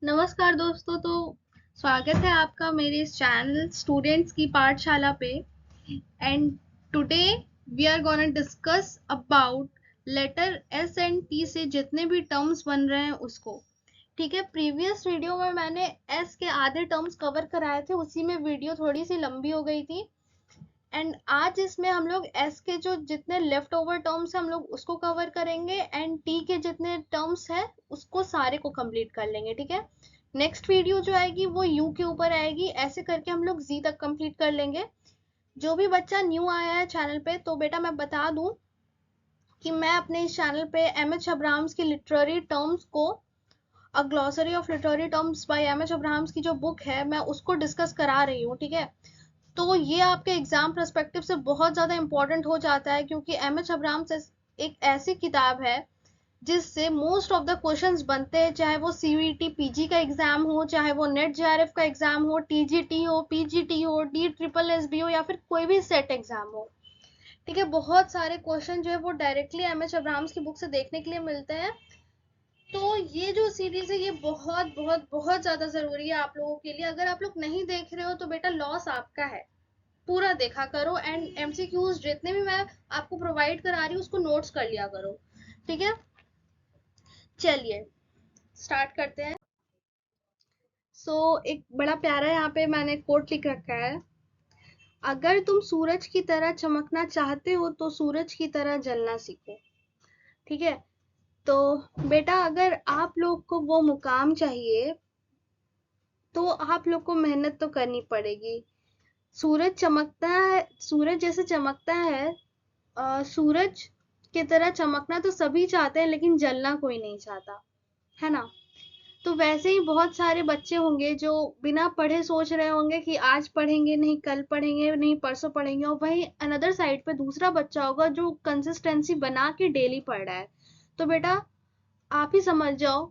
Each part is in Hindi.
नमस्कार दोस्तों। तो स्वागत है आपका मेरे इस चैनल स्टूडेंट्स की पाठशाला पे। And today we are gonna discuss about letter S and T से जितने भी टर्म्स बन रहे हैं उसको। ठीक है, प्रीवियस वीडियो में मैंने एस के आधे टर्म्स कवर कराए थे, उसी में वीडियो थोड़ी सी लंबी हो गई थी। एंड आज इसमें हम लोग एस के जो जितने लेफ्ट ओवर टर्म्स हैं हम लोग उसको कवर करेंगे, एंड टी के जितने टर्म्स हैं उसको सारे को कंप्लीट कर लेंगे। ठीक है, नेक्स्ट वीडियो जो आएगी वो यू के ऊपर आएगी, ऐसे करके हम लोग जी तक कंप्लीट कर लेंगे। जो भी बच्चा न्यू आया है चैनल पे, तो बेटा मैं बता दूं कि मैं अपने इस चैनल पे एच अब्राहम्स की लिटरेरी टर्म्स को, a glossary of literary terms by H Abrams की जो बुक है मैं उसको डिस्कस करा रही हूँ। ठीक है, तो ये आपके एग्जाम पर्सपेक्टिव से बहुत ज़्यादा इंपॉर्टेंट हो जाता है, क्योंकि एच अब्राहम्स एक ऐसी किताब है जिससे मोस्ट ऑफ द क्वेश्चंस बनते हैं, चाहे वो सीयूईटी पीजी का एग्जाम हो, चाहे वो नेट जेआरएफ का एग्जाम हो, टीजीटी हो, पीजीटी हो, डी ट्रिपल एस बी हो, या फिर कोई भी सेट एग्जाम हो। ठीक है, बहुत सारे क्वेश्चन जो है वो डायरेक्टली एच अब्राहम्स की बुक से देखने के लिए मिलते हैं। तो ये जो सीरीज है ये बहुत बहुत बहुत ज्यादा जरूरी है आप लोगों के लिए। अगर आप लोग नहीं देख रहे हो तो बेटा लॉस आपका है, पूरा देखा करो। एंड एमसीक्यूज जितने भी मैं आपको प्रोवाइड करा रही हूँ उसको नोट्स कर लिया करो। ठीक है, चलिए स्टार्ट करते हैं। एक बड़ा प्यारा यहाँ पे मैंने कोट लिख रखा है। अगर तुम सूरज की तरह चमकना चाहते हो तो सूरज की तरह जलना सीखो। ठीक है, तो बेटा अगर आप लोग को वो मुकाम चाहिए तो आप लोग को मेहनत तो करनी पड़ेगी। सूरज चमकता है, सूरज जैसे चमकता है, सूरज की तरह चमकना तो सभी चाहते हैं, लेकिन जलना कोई नहीं चाहता, है ना। तो वैसे ही बहुत सारे बच्चे होंगे जो बिना पढ़े सोच रहे होंगे कि आज पढ़ेंगे नहीं, कल पढ़ेंगे नहीं, परसों पढ़ेंगे, और वहीं अनदर साइड पे दूसरा बच्चा होगा जो कंसिस्टेंसी बना के डेली पढ़ रहा है। तो बेटा आप ही समझ जाओ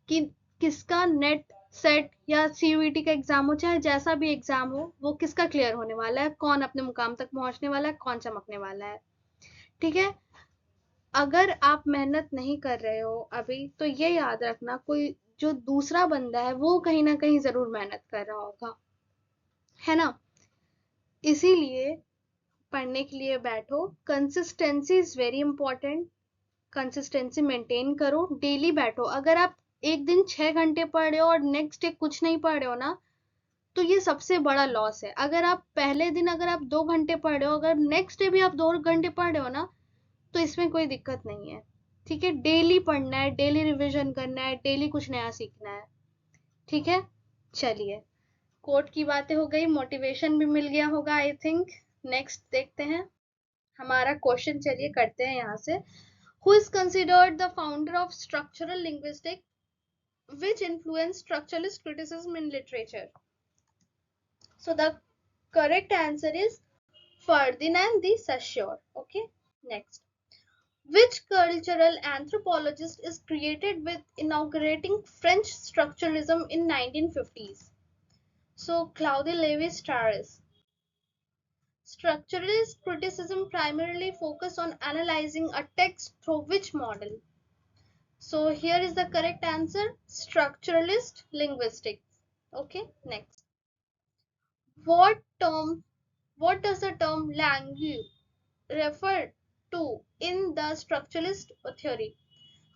कि किसका नेट सेट या सीयूईटी का एग्जाम हो, चाहे जैसा भी एग्जाम हो, वो किसका क्लियर होने वाला है, कौन अपने मुकाम तक पहुंचने वाला है, कौन चमकने वाला है। ठीक है, अगर आप मेहनत नहीं कर रहे हो अभी तो ये याद रखना, कोई जो दूसरा बंदा है वो कहीं ना कहीं जरूर मेहनत कर रहा होगा, है ना। इसीलिए पढ़ने के लिए बैठो। Consistency is very important. Consistency maintain करो, डेली बैठो। अगर आप एक दिन 6 घंटे पढ़ रहे हो और नेक्स्ट डे कुछ नहीं पढ़ रहे हो ना, तो ये सबसे बड़ा लॉस है। अगर आप पहले दिन अगर आप 2 घंटे पढ़ रहे हो, अगर नेक्स्ट डे भी आप 2 घंटे पढ़ रहे हो ना, तो इसमें कोई दिक्कत नहीं है। ठीक है, डेली पढ़ना है, डेली रिवीजन करना है, डेली कुछ नया सीखना है। ठीक है, चलिए कोट की बातें हो गई, मोटिवेशन भी मिल गया होगा आई थिंक। नेक्स्ट देखते हैं हमारा क्वेश्चन, चलिए करते हैं यहाँ से। Who is considered the founder of structural linguistic which influenced structuralist criticism in literature? So the correct answer is Ferdinand de Saussure. Okay, next. Which cultural anthropologist is credited with inaugurating French structuralism in 1950s? So Claude Lévi-Strauss. Structuralist criticism primarily focused on analyzing a text through which model? So here is the correct answer, structuralist linguistics. Okay, next. What term, what does the term language refer to in the structuralist theory?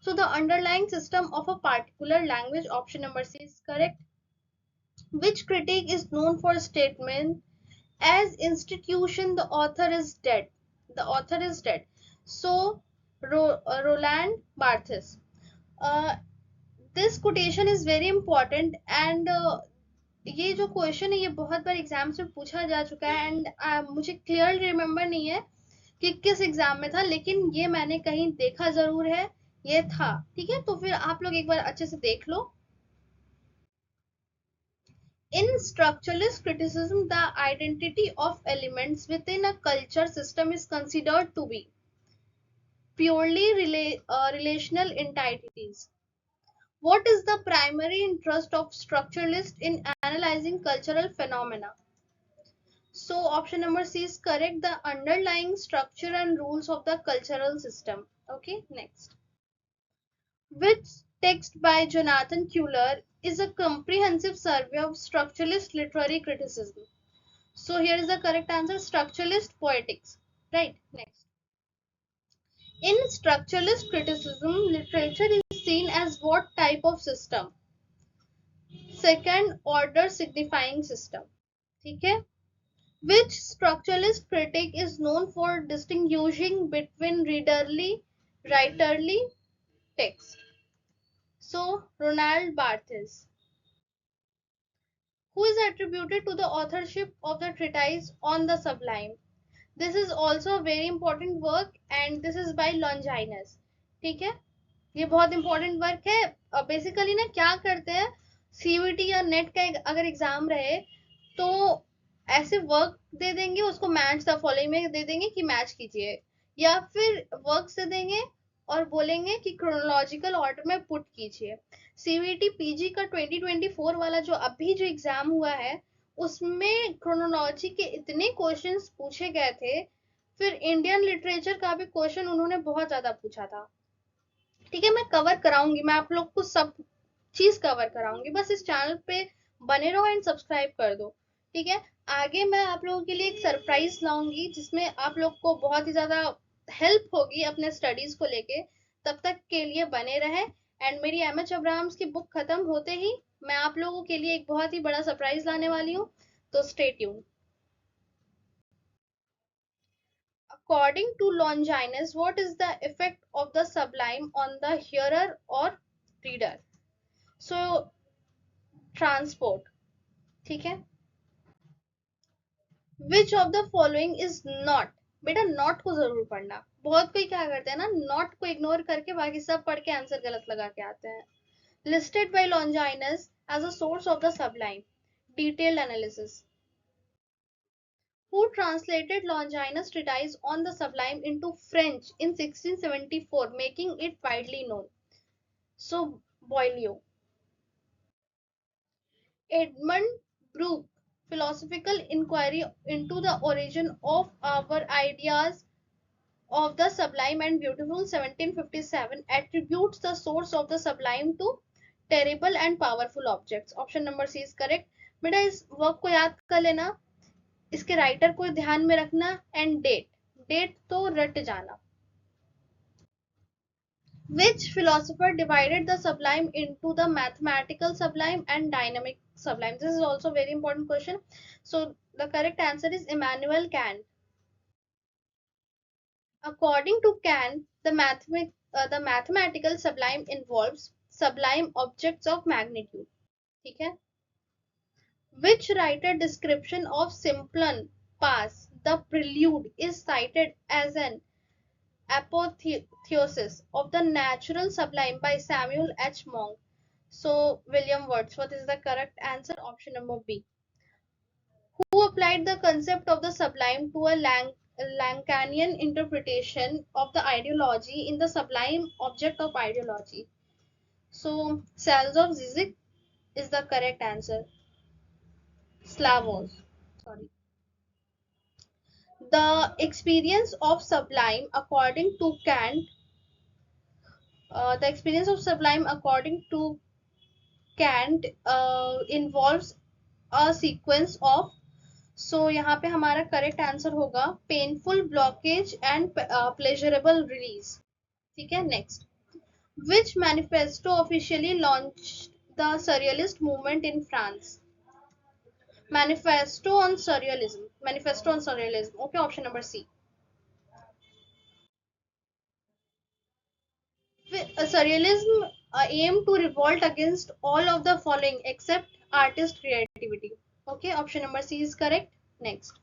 So the underlying system of a particular language. Option number C is correct. Which critic is known for statement as institution the author is dead? The author is dead. So Roland Barthes. Uh, this quotation is very important, and ये जो क्वेश्चन है ये बहुत बार एग्जाम्स में पूछा जा चुका है, एंड मुझे क्लियर रिमेम्बर नहीं है कि किस एग्जाम में था, लेकिन ये मैंने कहीं देखा जरूर है, ये था। ठीक है, तो फिर आप लोग एक बार अच्छे से देख लो। In structuralist criticism, the identity of elements within a culture system is considered to be purely relational entities. What is the primary interest of structuralists in analyzing cultural phenomena? So option number C is correct, the underlying structure and rules of the cultural system. Okay, next. Which text by Jonathan Kuhler is a comprehensive survey of structuralist literary criticism. So here is the correct answer, structuralist poetics. Right, next. In structuralist criticism, literature is seen as what type of system? Second order signifying system. ठीक है? Which structuralist critic is known for distinguishing between readerly, writerly text? So, Ronald Barthes, who is attributed to the authorship of the treatise on the Sublime. This is also a very important work and this is by Longinus. ठीक है, ये बहुत इंपॉर्टेंट वर्क है. बेसिकली ना क्या करते हैं, सीयूईटी या नेट का अगर एग्जाम रहे तो ऐसे वर्क दे देंगे, उसको मैच द फॉलोइंग में दे देंगे कि मैच कीजिए, या फिर वर्क दे देंगे और बोलेंगे कि क्रोनोलॉजिकल ऑर्डर में पुट कीजिए. सीयूईटी पीजी का 2024 वाला जो अभी जो एग्जाम हुआ है उसमें क्रोनोलॉजी के इतने क्वेश्चंस पूछे गए थे, फिर इंडियन लिटरेचर का भी क्वेश्चन उन्होंने बहुत ज्यादा पूछा था. ठीक है, मैं कवर कराऊंगी, मैं आप लोग को सब चीज कवर कराऊंगी, बस इस चैनल पे बने रहो एंड सब्सक्राइब कर दो. ठीक है, आगे मैं आप लोगों के लिए एक सरप्राइज लाऊंगी जिसमें आप लोग को बहुत ही ज्यादा हेल्प होगी अपने स्टडीज को लेके. तब तक के लिए बने रहे एंड मेरी एमएच अब्राहम्स की बुक खत्म होते ही मैं आप लोगों के लिए एक बहुत ही बड़ा सरप्राइज लाने वाली हूँ, तो stay tune. According to Longinus, what is the effect of the sublime on the hearer or reader? So, transport. ठीक है. Which of the following is not? बेटा नॉट को जरूर पढ़ना. बहुत कोई क्या करते हैं ना, नॉट को इग्नोर करके बाकी सब पढ़ के आंसर गलत लगा के आते हैं. Listed by Longinus as a source of the sublime. Detailed analysis. Who translated Longinus' treatise on the Sublime into French in 1674, making it widely known? So, Boileau. Edmund Burke, Philosophical Inquiry into the Origin of Our Ideas of the Sublime and Beautiful, 1757, attributes the source of the Sublime to terrible and powerful objects. Option number C is correct. बेटा इस वर्क को याद कर लेना, इसके राइटर को ध्यान में रखना एंड डेट तो रट जाना. Which philosopher divided the sublime into the mathematical sublime and dynamic sublime? This is also a very important question. So the correct answer is Immanuel Kant. According to Kant, the mathematical sublime involves sublime objects of magnitude. ठीक है? Which writer description of Simplon Pass, the prelude, is cited as an apotheosis of the natural sublime by Samuel H. Monk? So William Wordsworth is the correct answer. Option number B. Who applied the concept of the sublime to a Lacanian interpretation of the ideology in the sublime object of ideology? So Salzov Zizek is the correct answer. Slavos. Sorry. The experience of sublime according to Kant, the experience of sublime according to Kant involves a sequence of, so यहाँ पे हमारा करेक्ट आंसर होगा painful blockage and pleasurable release. ठीक है, next. Which manifesto officially launched the surrealist movement in France? Manifesto on surrealism. Manifesto on surrealism. Okay, option number C. Surrealism aimed to revolt against all of the following except artist creativity. Okay, option number C is correct. Next.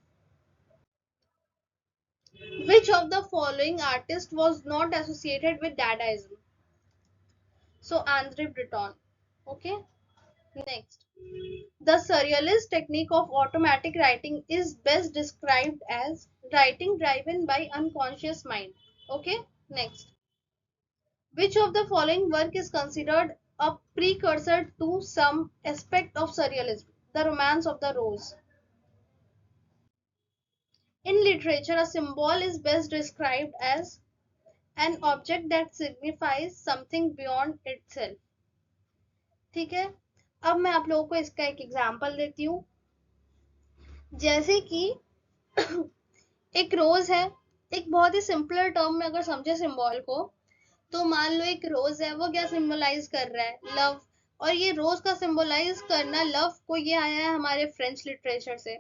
Which of the following artist was not associated with Dadaism? So Andre Breton. Okay. Next. The surrealist technique of automatic writing is best described as writing driven by unconscious mind. Okay. Next. Which of the following work is considered a precursor to some aspect of surrealism? The Romance of the Rose. In literature, a symbol is best described as an object that signifies something beyond itself. ठीक है, अब मैं आप लोगों को इसका एक एग्जांपल देती हूँ। जैसे कि एक रोज है, एक बहुत ही सिंपलर टर्म में अगर समझे सिंबल को, तो मान लो एक रोज है, वो क्या सिंबलाइज कर रहा है, लव। और ये रोज का सिंबलाइज करना लव को, ये आया है हमारे फ्रेंच लिटरेचर से।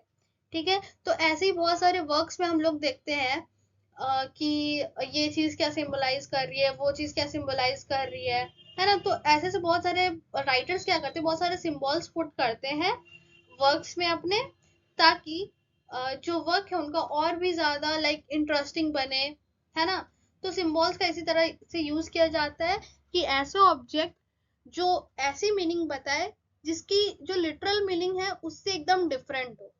ठीक है, तो ऐसे ही बहुत सारे वर्क्स में हम लोग देखते हैं कि ये चीज क्या सिंबलाइज कर रही है, वो चीज क्या सिंबलाइज कर रही है ना। तो ऐसे से बहुत सारे राइटर्स क्या करते हैं, बहुत सारे सिंबल्स पुट करते हैं वर्क्स में अपने, ताकि जो वर्क है उनका और भी ज्यादा लाइक इंटरेस्टिंग बने, है ना। तो सिंबल्स का इसी तरह से यूज किया जाता है कि ऐसा ऑब्जेक्ट जो ऐसी मीनिंग बताए जिसकी जो लिटरल मीनिंग है उससे एकदम डिफरेंट हो।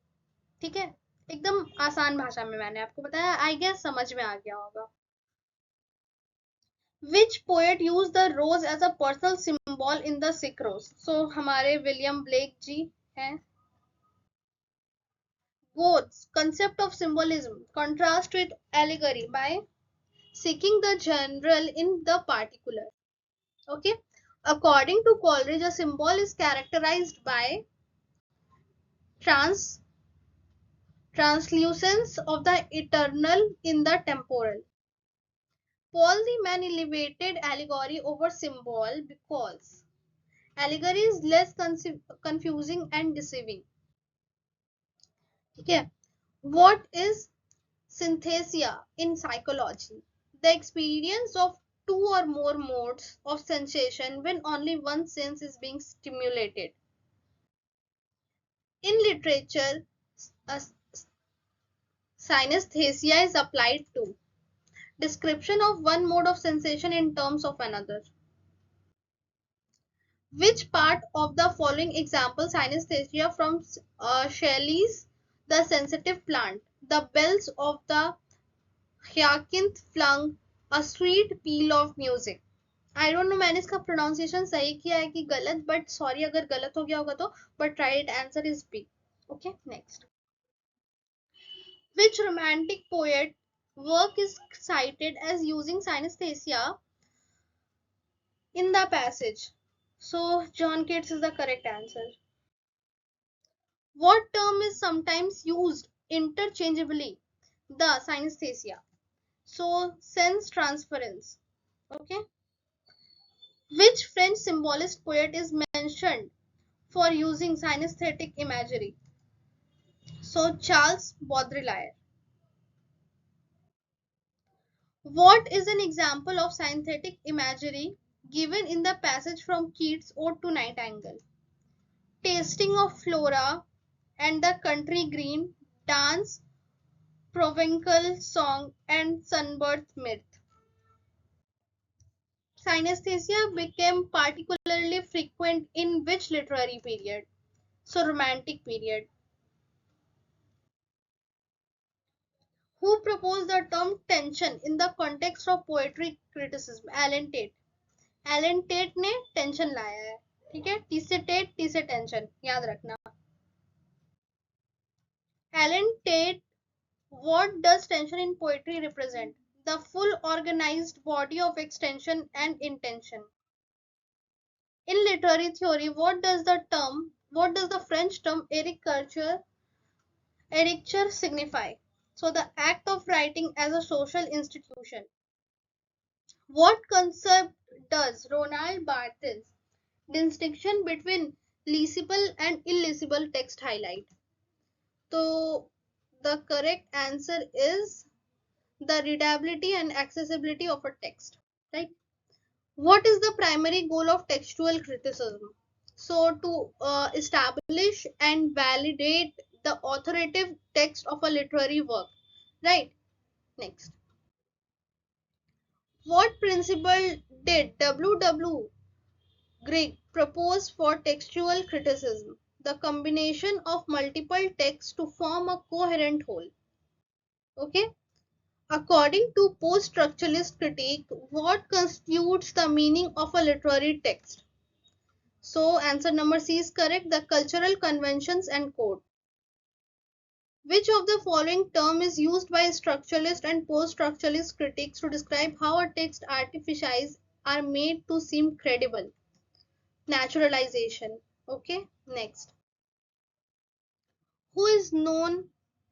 ठीक है, एकदम आसान भाषा में मैंने आपको बताया, आई गेस समझ में आ गया होगा। Which poet used the rose as a personal symbol in the sick rose? So हमारे विलियम ब्लेक जी हैं। Gothe's concept of symbolism contrast with allegory by seeking the general in the particular. Okay, according to Coleridge, a symbol is characterized by trans translucence of the eternal in the temporal. Paul the man elevated allegory over symbol because allegory is less confusing and deceiving. ठीक है, what is synthesia in psychology? The experience of two or more modes of sensation when only one sense is being stimulated. In literature, synesthesia is applied to description of one mode of sensation in terms of another. Which part of the following example synesthesia from Shelley's The Sensitive Plant? The bells of the hyacinth flung a sweet peal of music. I don't know मैंने इसका प्रोनाउंसिएशन सही किया है कि गलत, बट सॉरी अगर गलत हो गया होगा तो, but right answer is B. Okay, next. Which romantic poet work is cited as using synesthesia in the passage? So John Keats is the correct answer. What term is sometimes used interchangeably? The synesthesia. So sense transference. Okay. Which French symbolist poet is mentioned for using synesthetic imagery? So Charles Baudelaire. What is an example of synesthetic imagery given in the passage from Keats' Ode to Nightingale? Tasting of flora and the country green, dance, provincial song, and sunbird myth. Synesthesia became particularly frequent in which literary period? So Romantic period. Who proposed the term tension in the context of poetry criticism? Alan Tate. Allen Tate ने टेंशन लाया है। ठीक है, टी से टेट, टी से टेंशन, याद रखना। Allen Tate, what does tension in poetry represent? The full organised body of extension and intension. In literary theory, what does the French term écriture signify? So the act of writing as a social institution. What concept does Ronald Barthes distinction between legible and illegible text highlight? So the correct answer is the readability and accessibility of a text, right? What is the primary goal of textual criticism? So to establish and validate the authoritative text of a literary work, right? Next. What principle did W. Grieg propose for textual criticism? The combination of multiple texts to form a coherent whole. Okay. According to post-structuralist critique, what constitutes the meaning of a literary text? So answer number C is correct, the cultural conventions and code. Which of the following term is used by structuralist and post-structuralist critics to describe how a text artifices are made to seem credible? naturalization. Okay, next. Who is known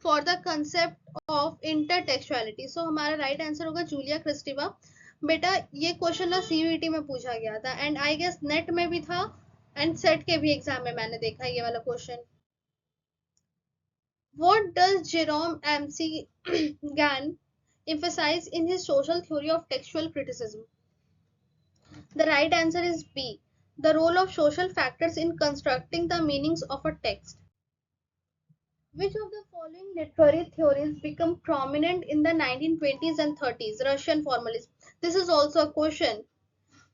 for the concept of intertextuality? So हमारा राइट आंसर होगा जूलिया क्रिस्टिवा. बेटा ये क्वेश्चन ना सीयूईटी में पूछा गया था एंड आई गेस नेट में भी था एंड सेट के भी एग्जाम में मैंने देखा ये वाला question. What does Jerome MC Gann emphasize in his social theory of textual criticism? The right answer is B. The role of social factors in constructing the meanings of a text. Which of the following literary theories become prominent in the 1920s and 30s? Russian formalism. This is also a question.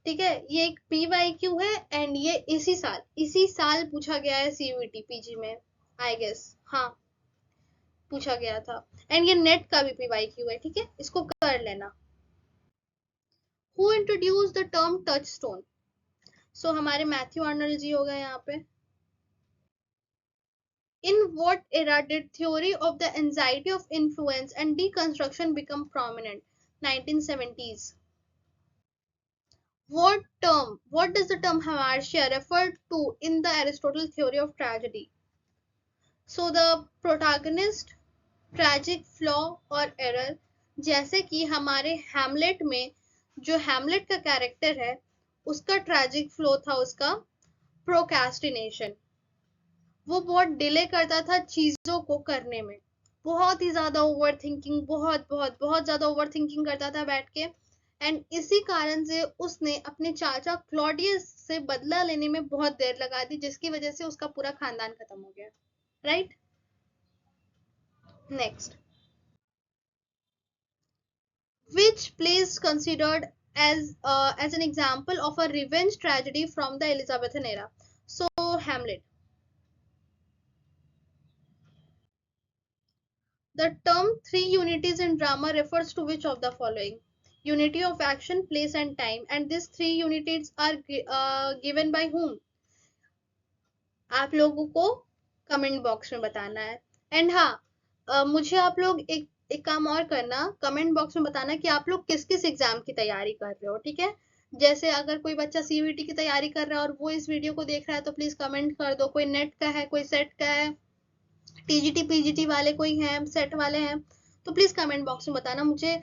ठीक है, ये एक PYQ है एंड ये इसी साल पूछा गया है CUET PG में आई गेस. हाँ, पूछा गया था एंड ये नेट का भी PYQ है. ठीक है, इसको कर लेना. Who introduced the term touchstone? So हमारे मैथ्यू आर्नल्ड जी हो गए यहाँ पे. In what era did theory of the anxiety of influence and deconstruction become prominent? 1970s. What does the term hamartia refer to in the Aristotle theory of tragedy? So the protagonist, tragic flaw और error. जैसे कि हमारे हैमलेट में जो हैमलेट का कैरेक्टर है उसका ट्रैजिक फ्लो था उसका प्रोक्रेस्टिनेशन. वो बहुत डिले करता था चीजों को करने में, बहुत ही ज्यादा ओवर थिंकिंग, बहुत बहुत बहुत ज्यादा ओवर थिंकिंग करता था बैठ के एंड इसी कारण से उसने अपने चाचा क्लॉडियस से बदला लेने में बहुत देर लगा दी जिसकी वजह से उसका पूरा खानदान खत्म हो गया. Right, next. Which play is considered as an example of a revenge tragedy from the Elizabethan era? So Hamlet. The term three unities in drama refers to which of the following? Unity of action, place and time. And these three unities are given by whom? आप लोगों को कमेंट बॉक्स में बताना है. एंड हाँ, मुझे आप लोग एक काम और करना, कमेंट बॉक्स में बताना कि आप लोग किस किस एग्जाम की तैयारी कर रहे हो. ठीक है, जैसे अगर कोई बच्चा सीयूईटी की तैयारी कर रहा है और वो इस वीडियो को देख रहा है तो प्लीज कमेंट कर दो. कोई नेट का है, कोई सेट का है, टीजीटी पीजीटी वाले कोई हैं, सेट वाले हैं, तो प्लीज कमेंट बॉक्स में बताना. मुझे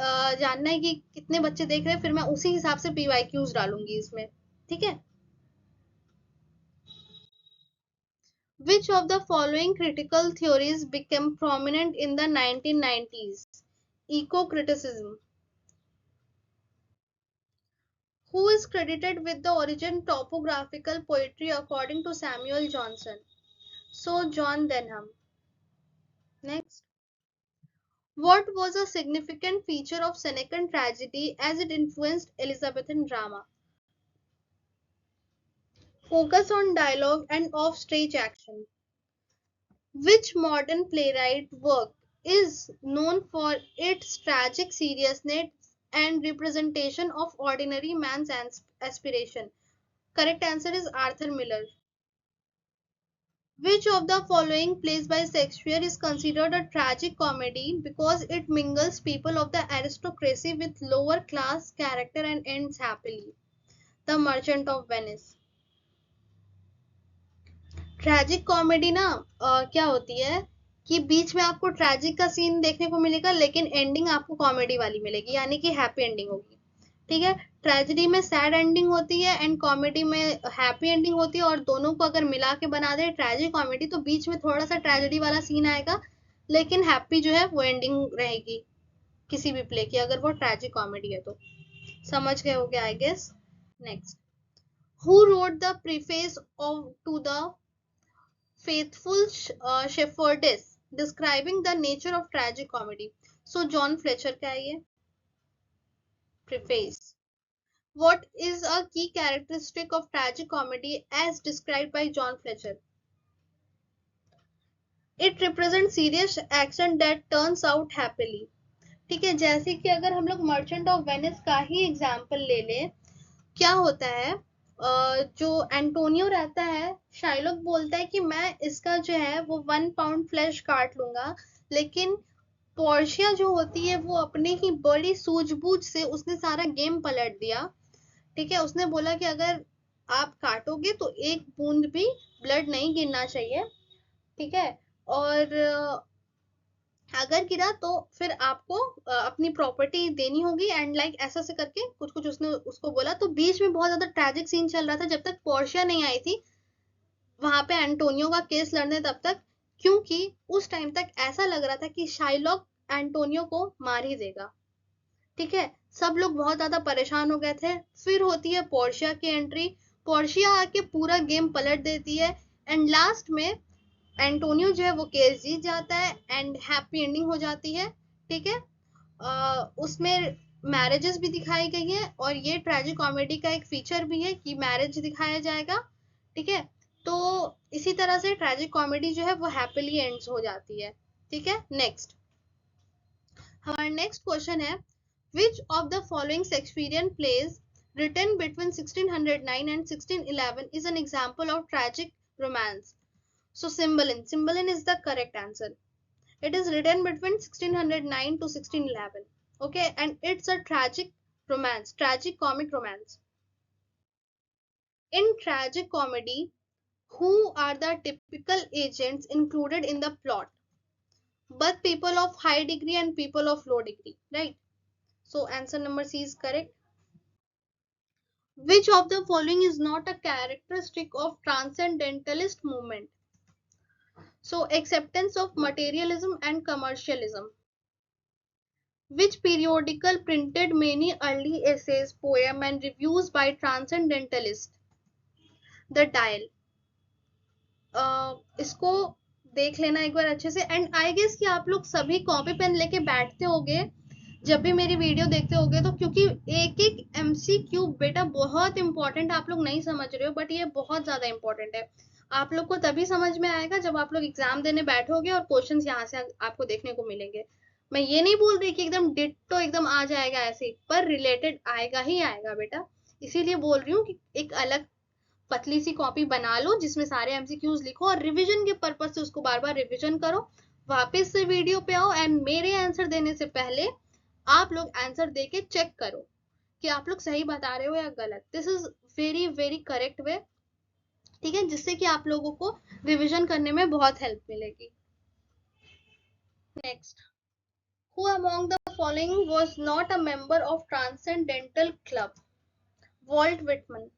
जानना है कि कितने बच्चे देख रहे हैं, फिर मैं उसी हिसाब से PYQs डालूंगी इसमें. ठीक है. Which of the following critical theories became prominent in the 1990s? Eco-criticism. Who is credited with the origin topographical poetry according to Samuel Johnson? So John Denham. Next. What was a significant feature of Senecan tragedy as it influenced Elizabethan drama? Focus on dialogue and off-stage action. Which modern playwright work is known for its tragic seriousness and representation of ordinary man's aspiration? Correct answer is Arthur Miller. Which of the following plays by Shakespeare is considered a tragic comedy because it mingles people of the aristocracy with lower class character and ends happily? The Merchant of Venice. Tragic comedy ना क्या होती है कि बीच में आपको ट्रैजिक का सीन देखने को मिलेगा लेकिन एंडिंग आपको कॉमेडी वाली मिलेगी, यानी कि हैप्पी एंडिंग होगी. ठीक है, ट्रेजेडी में सैड एंडिंग होती है एंड कॉमेडी में हैप्पी एंडिंग होती है और दोनों को अगर मिला के बना दे ट्रेजिक कॉमेडी तो बीच में थोड़ा सा ट्रेजेडी वाला सीन आएगा लेकिन हैप्पी जो है वो एंडिंग रहेगी किसी भी प्ले की, अगर वो ट्रेजिक कॉमेडी है तो. समझ गए होगे I guess. Next. Who wrote the preface of to the Faithful Shepherdess describing the nature of tragic comedy? So John Fletcher का है ये preface. What is a key characteristic of tragic comedy as described by John Fletcher? It represents serious action that turns out happily. ठीक है, जैसे कि अगर हम लोग मर्चेंट ऑफ वेनिस का ही एग्जाम्पल ले लें, क्या होता है जो एंटोनियो रहता है, शाइलोक बोलता है कि मैं इसका जो है वो 1 पाउंड फ्लैश काट लूंगा, लेकिन पोर्शिया जो होती है वो अपने ही बड़ी सूझबूझ से उसने सारा गेम पलट दिया. ठीक है, उसने बोला कि अगर आप काटोगे तो एक बूंद भी ब्लड नहीं गिरना चाहिए, ठीक है। और अगर गिरा तो फिर आपको अपनी प्रॉपर्टी देनी होगी एंड लाइक ऐसा से करके कुछ कुछ उसने उसको बोला। तो बीच में बहुत ज्यादा ट्रैजिक सीन चल रहा था जब तक पोर्शिया नहीं आई थी वहां पे एंटोनियो का केस लड़ने तब तक, क्योंकि उस टाइम तक ऐसा लग रहा था कि शाइलॉक एंटोनियो को मार ही देगा, ठीक है। सब लोग बहुत ज्यादा परेशान हो गए थे। फिर होती है पोर्शिया की एंट्री, पोर्शिया आके पूरा गेम पलट देती है एंड लास्ट में एंटोनियो जो है वो केस जीत जाता है एंड हैप्पी एंडिंग हो जाती है, ठीक है। उसमें मैरिजेस भी दिखाई गई है और ये ट्रेजिक कॉमेडी का एक फीचर भी है कि मैरिज दिखाया जाएगा, ठीक है। तो इसी तरह से ट्रेजिक कॉमेडी जो है वो हैप्पीली एंड्स हो जाती है, ठीक है। नेक्स्ट, हमारा नेक्स्ट क्वेश्चन है which of the following Shakespearean plays written between 1609 and 1611 is an example of tragic romance? So Cymbeline is the correct answer. It is written between 1609 to 1611. Okay, and it's a tragic romance, tragic comic romance. In tragic comedy, who are the typical agents included in the plot? Both people of high degree and people of low degree, right? So answer number C is correct. Which of the following is not a characteristic of transcendentalist movement? So acceptance of materialism and commercialism. Which periodical printed many early essays, poems and reviews by transcendentalists? The Dial. इसको देख लेना एक बार अच्छे से एंड आई गेस कि आप लोग सभी कॉपी पेन लेके बैठते होगे जब भी मेरी वीडियो देखते होगे, तो क्योंकि एक एक एमसीक्यू बेटा बहुत इंपॉर्टेंट, आप लोग नहीं समझ रहे हो बट ये बहुत ज्यादा इंपॉर्टेंट है। आप लोग को तभी समझ में आएगा जब आप लोग एग्जाम देने बैठोगे और क्वेश्चंस यहाँ से आपको देखने को मिलेंगे। मैं ये नहीं बोल रही कि एकदम डिट्टो एकदम आ जाएगा ऐसे, पर रिलेटेड आएगा ही आएगा बेटा। इसीलिए बोल रही हूँ कि एक अलग पतली सी कॉपी बना लो जिसमें सारे एमसीक्यूज लिखो और रिवीजन के पर्पज से उसको बार बार रिवीजन करो। वापस से वीडियो पे आओ एंड मेरे आंसर देने से पहले आप लोग आंसर दे के चेक करो कि आप लोग सही बता रहे हो या गलत। This is very very correct way, ठीक है, जिससे कि आप लोगों को रिवीजन करने में बहुत हेल्प मिलेगी। Next, who among the following was not a member of transcendental club? Walt Whitman.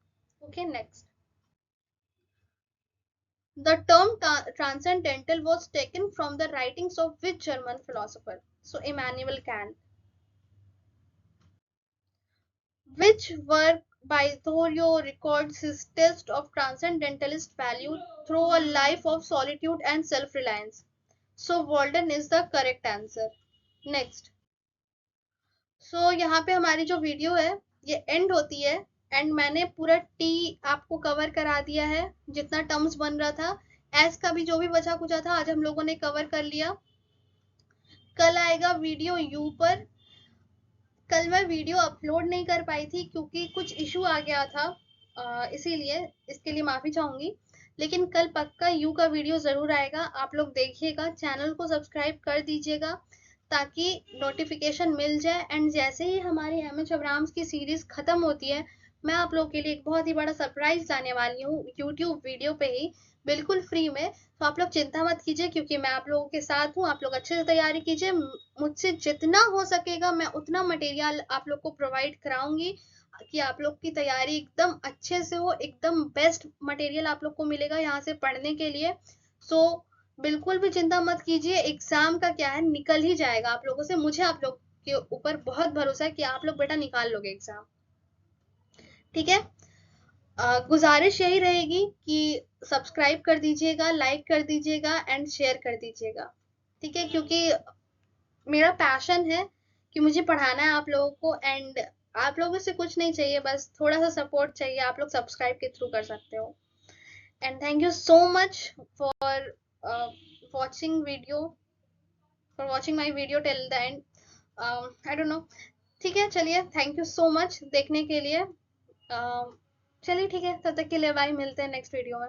Okay, next, the term transcendental was taken from the writings of which German philosopher? So Immanuel Kant. Which work by Thoreau records his test of transcendentalist value through a life of solitude and self-reliance? So Walden is the correct answer. Next. So यहाँ पे हमारी जो वीडियो है ये एंड होती है एंड मैंने पूरा टी आपको कवर करा दिया है जितना टर्म्स बन रहा था। एस का भी जो भी बचा कुचा था आज हम लोगों ने कवर कर लिया। कल आएगा वीडियो यू पर। कल मैं वीडियो अपलोड नहीं कर पाई थी क्योंकि कुछ इशू आ गया था, इसीलिए इसके लिए माफी चाहूंगी। लेकिन कल पक्का यू का वीडियो जरूर आएगा, आप लोग देखिएगा, चैनल को सब्सक्राइब कर दीजिएगा ताकि नोटिफिकेशन मिल जाए। एंड जैसे ही हमारी एमएच अब्राम्स की सीरीज खत्म होती है मैं आप लोगों के लिए एक बहुत ही बड़ा सरप्राइज लाने वाली हूँ यूट्यूब वीडियो पे ही, बिल्कुल फ्री में। तो आप लोग चिंता मत कीजिए क्योंकि मैं आप लोगों के साथ हूँ। आप लोग अच्छे से तैयारी कीजिए, मुझसे जितना हो सकेगा मैं उतना मटेरियल आप लोग को प्रोवाइड कराऊंगी कि आप लोग की तैयारी एकदम अच्छे से हो, एकदम बेस्ट मटेरियल आप लोग को मिलेगा यहाँ से पढ़ने के लिए। सो बिल्कुल भी चिंता मत कीजिए, एग्जाम का क्या है निकल ही जाएगा आप लोगों से, मुझे आप लोग के ऊपर बहुत भरोसा है कि आप लोग बेटा निकाल लोगे एग्जाम, ठीक है। गुजारिश यही रहेगी कि सब्सक्राइब कर दीजिएगा, लाइक कर दीजिएगा एंड शेयर कर दीजिएगा, ठीक है, क्योंकि मेरा पैशन है कि मुझे पढ़ाना है आप लोगों को एंड आप लोगों से कुछ नहीं चाहिए, बस थोड़ा सा सपोर्ट चाहिए, आप लोग सब्सक्राइब के थ्रू कर सकते हो। And thank you so much for watching video for watching my video till the end. I don't know, ठीक है, चलिए थैंक यू सो मच देखने के लिए। चलिए ठीक है, तब तक के लिए बाय, मिलते हैं नेक्स्ट वीडियो में।